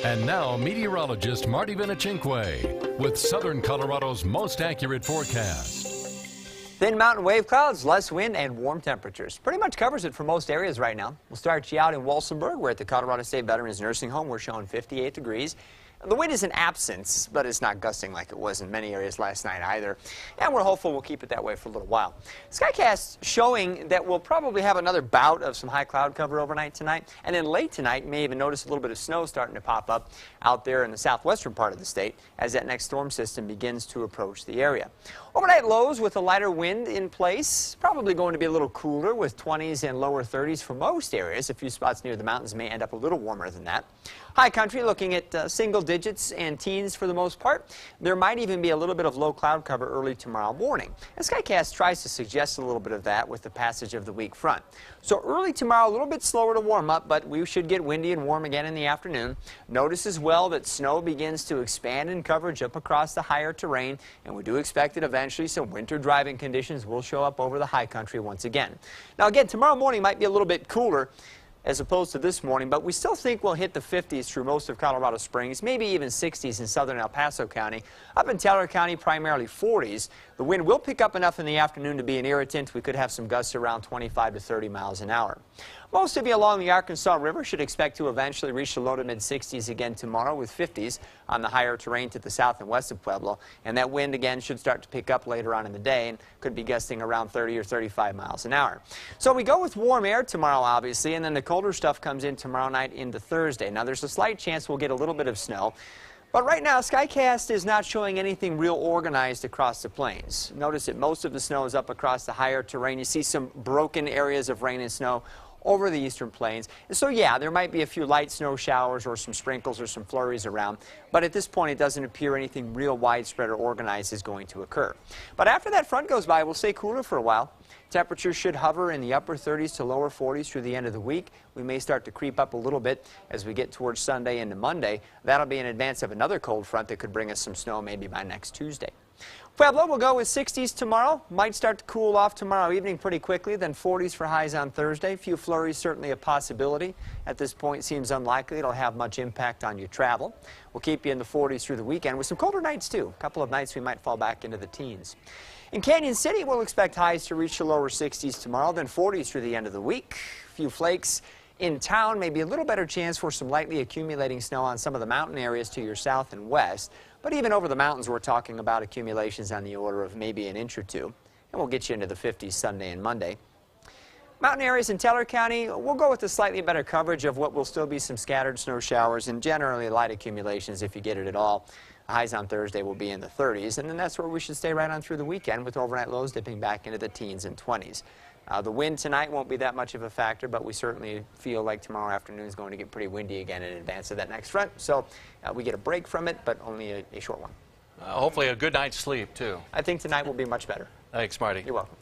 And now, meteorologist Marty with Southern Colorado's most accurate forecast. Thin mountain wave clouds, less wind, and warm temperatures. Pretty much covers it for most areas right now. We'll start you out in Walsenburg. We're at the Colorado State Veterans Nursing Home. We're showing 58 degrees. The wind is an absence, but it's not gusting like it was in many areas last night either. And we're hopeful we'll keep it that way for a little while. Skycast showing that we'll probably have another bout of some high cloud cover overnight tonight. And then late tonight, you may even notice a little bit of snow starting to pop up out there in the southwestern part of the state as that next storm system begins to approach the area. Overnight lows with a lighter wind in place. Probably going to be a little cooler with 20s and lower 30s for most areas. A few spots near the mountains may end up a little warmer than that. High country looking at single digits and teens for the most part. There might even be a little bit of low cloud cover early tomorrow morning. And Skycast tries to suggest a little bit of that with the passage of the weak front. So early tomorrow, a little bit slower to warm up, but we should get windy and warm again in the afternoon. Notice as well that snow begins to expand in coverage up across the higher terrain, and we do expect that eventually some winter driving conditions will show up over the high country once again. Now again, tomorrow morning might be a little bit cooler as opposed to this morning, but we still think we'll hit the 50s through most of Colorado Springs, maybe even 60s in southern El Paso County. Up in Teller County, primarily 40s. The wind will pick up enough in the afternoon to be an irritant. We could have some gusts around 25 to 30 miles an hour. Most of you along the Arkansas River should expect to eventually reach the low to mid 60s again tomorrow with 50s on the higher terrain to the south and west of Pueblo. And that wind again should start to pick up later on in the day and could be gusting around 30 or 35 miles an hour. So we go with warm air tomorrow, obviously, and then the colder stuff comes in tomorrow night into Thursday. Now there's a slight chance we'll get a little bit of snow. But right now, Skycast is not showing anything real organized across the plains. Notice that most of the snow is up across the higher terrain. You see some broken areas of rain and snow over the eastern plains. And so, yeah, there might be a few light snow showers or some sprinkles or some flurries around. But at this point, it doesn't appear anything real widespread or organized is going to occur. But after that front goes by, we'll stay cooler for a while. Temperatures should hover in the upper 30s to lower 40s through the end of the week. We may start to creep up a little bit as we get towards Sunday into Monday. That'll be in advance of another cold front that could bring us some snow maybe by next Tuesday. Pueblo will go with 60s tomorrow. Might start to cool off tomorrow evening pretty quickly, then 40s for highs on Thursday. A few flurries certainly a possibility. At this point, seems unlikely it'll have much impact on your travel. We'll keep you in the 40s through the weekend with some colder nights too. A couple of nights we might fall back into the teens. In Canyon City, we'll expect highs to reach the lower 60s tomorrow, then 40s through the end of the week. A few flakes in town, maybe a little better chance for some lightly accumulating snow on some of the mountain areas to your south and west. But even over the mountains, we're talking about accumulations on the order of maybe an inch or two. And we'll get you into the 50s Sunday and Monday. Mountain areas in Teller County, we'll go with the slightly better coverage of what will still be some scattered snow showers and generally light accumulations if you get it at all. Highs on Thursday will be in the 30s, and then that's where we should stay right on through the weekend with overnight lows dipping back into the teens and 20s. The wind tonight won't be that much of a factor, but we certainly feel like tomorrow afternoon is going to get pretty windy again in advance of that next front. So we get a break from it, but only a short one. Hopefully a good night's sleep, too. I think tonight will be much better. Thanks, Marty. You're welcome.